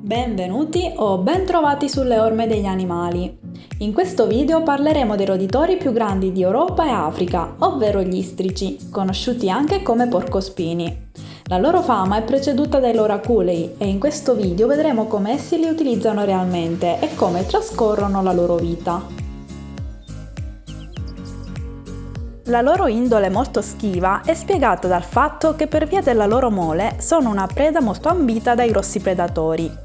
Benvenuti o bentrovati sulle orme degli animali. In questo video parleremo dei roditori più grandi di Europa e Africa, ovvero gli istrici, conosciuti anche come porcospini. La loro fama è preceduta dai loro aculei e in questo video vedremo come essi li utilizzano realmente e come trascorrono la loro vita. La loro indole molto schiva è spiegata dal fatto che per via della loro mole sono una preda molto ambita dai grossi predatori.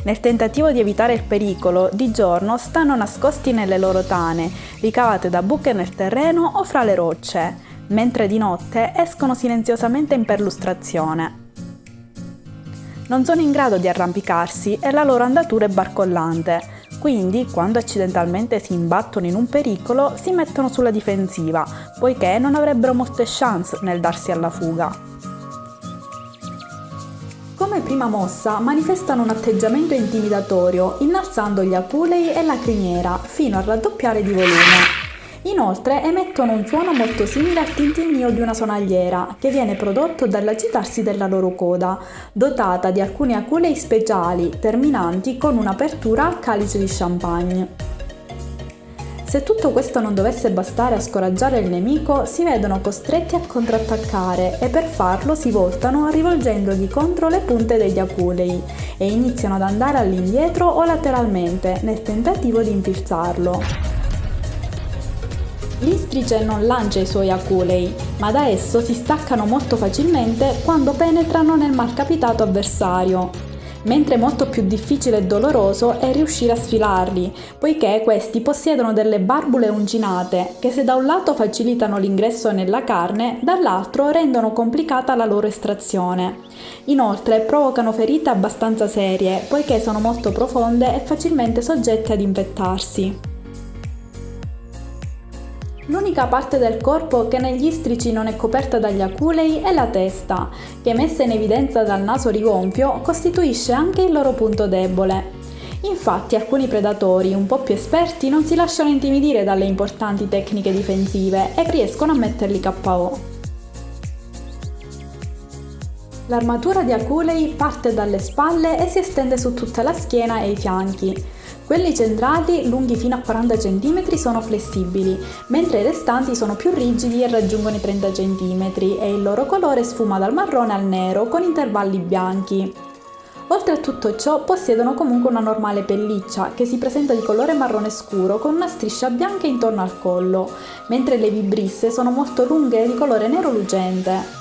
Nel tentativo di evitare il pericolo, di giorno stanno nascosti nelle loro tane, ricavate da buche nel terreno o fra le rocce, mentre di notte escono silenziosamente in perlustrazione. Non sono in grado di arrampicarsi e la loro andatura è barcollante, quindi quando accidentalmente si imbattono in un pericolo si mettono sulla difensiva, poiché non avrebbero molte chance nel darsi alla fuga. Come prima mossa manifestano un atteggiamento intimidatorio, innalzando gli aculei e la criniera fino a raddoppiare di volume. Inoltre emettono un suono molto simile al tintinnio di una sonagliera, che viene prodotto dall'agitarsi della loro coda, dotata di alcuni aculei speciali, terminanti con un'apertura a calice di champagne. Se tutto questo non dovesse bastare a scoraggiare il nemico, si vedono costretti a contrattaccare e per farlo si voltano rivolgendogli contro le punte degli aculei e iniziano ad andare all'indietro o lateralmente nel tentativo di infilzarlo. L'istrice non lancia i suoi aculei, ma da esso si staccano molto facilmente quando penetrano nel malcapitato avversario. Mentre molto più difficile e doloroso è riuscire a sfilarli, poiché questi possiedono delle barbule uncinate che se da un lato facilitano l'ingresso nella carne, dall'altro rendono complicata la loro estrazione. Inoltre provocano ferite abbastanza serie, poiché sono molto profonde e facilmente soggette ad infettarsi. L'unica parte del corpo che negli istrici non è coperta dagli aculei è la testa, che messa in evidenza dal naso rigonfio costituisce anche il loro punto debole. Infatti alcuni predatori un po' più esperti non si lasciano intimidire dalle importanti tecniche difensive e riescono a metterli KO. L'armatura di aculei parte dalle spalle e si estende su tutta la schiena e i fianchi. Quelli centrali, lunghi fino a 40 cm, sono flessibili, mentre i restanti sono più rigidi e raggiungono i 30 cm e il loro colore sfuma dal marrone al nero con intervalli bianchi. Oltre a tutto ciò possiedono comunque una normale pelliccia che si presenta di colore marrone scuro con una striscia bianca intorno al collo, mentre le vibrisse sono molto lunghe e di colore nero lucente.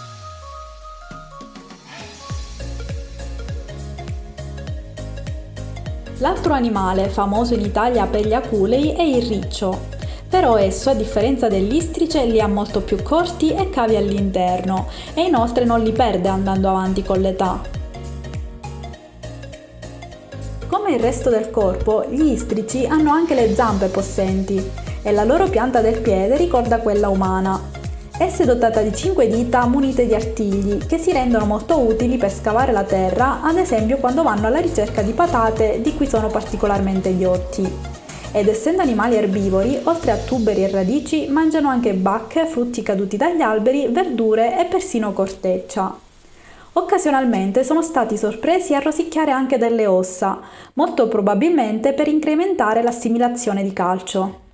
L'altro animale famoso in Italia per gli aculei è il riccio, però esso a differenza dell'istrice li ha molto più corti e cavi all'interno e inoltre non li perde andando avanti con l'età. Come il resto del corpo, gli istrici hanno anche le zampe possenti e la loro pianta del piede ricorda quella umana. Essa è dotata di 5 dita munite di artigli che si rendono molto utili per scavare la terra, ad esempio quando vanno alla ricerca di patate di cui sono particolarmente ghiotti. Ed essendo animali erbivori, oltre a tuberi e radici, mangiano anche bacche, frutti caduti dagli alberi, verdure e persino corteccia. Occasionalmente sono stati sorpresi a rosicchiare anche delle ossa, molto probabilmente per incrementare l'assimilazione di calcio.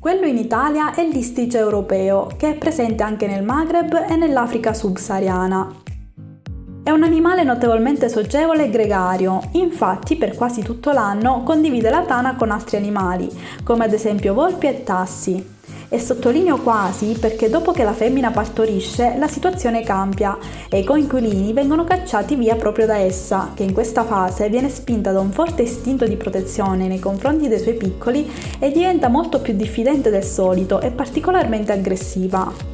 Quello in Italia è l'istrice europeo, che è presente anche nel Maghreb e nell'Africa subsahariana. È un animale notevolmente socievole e gregario, infatti per quasi tutto l'anno condivide la tana con altri animali, come ad esempio volpi e tassi. E sottolineo quasi perché dopo che la femmina partorisce la situazione cambia e i coinquilini vengono cacciati via proprio da essa, che in questa fase viene spinta da un forte istinto di protezione nei confronti dei suoi piccoli e diventa molto più diffidente del solito e particolarmente aggressiva.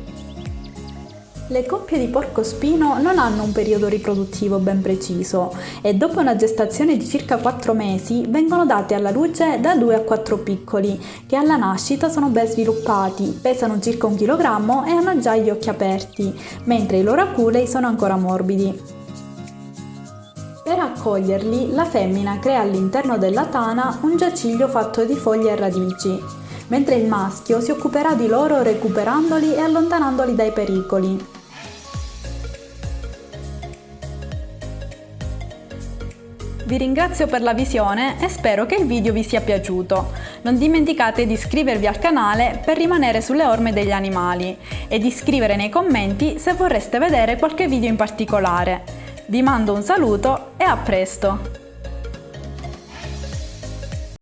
Le coppie di porcospino non hanno un periodo riproduttivo ben preciso e dopo una gestazione di circa 4 mesi vengono date alla luce da 2 a 4 piccoli che alla nascita sono ben sviluppati, pesano circa 1 chilogrammo e hanno già gli occhi aperti, mentre i loro aculei sono ancora morbidi. Per accoglierli, la femmina crea all'interno della tana un giaciglio fatto di foglie e radici, mentre il maschio si occuperà di loro recuperandoli e allontanandoli dai pericoli. Vi ringrazio per la visione e spero che il video vi sia piaciuto. Non dimenticate di iscrivervi al canale per rimanere sulle orme degli animali e di scrivere nei commenti se vorreste vedere qualche video in particolare. Vi mando un saluto e a presto!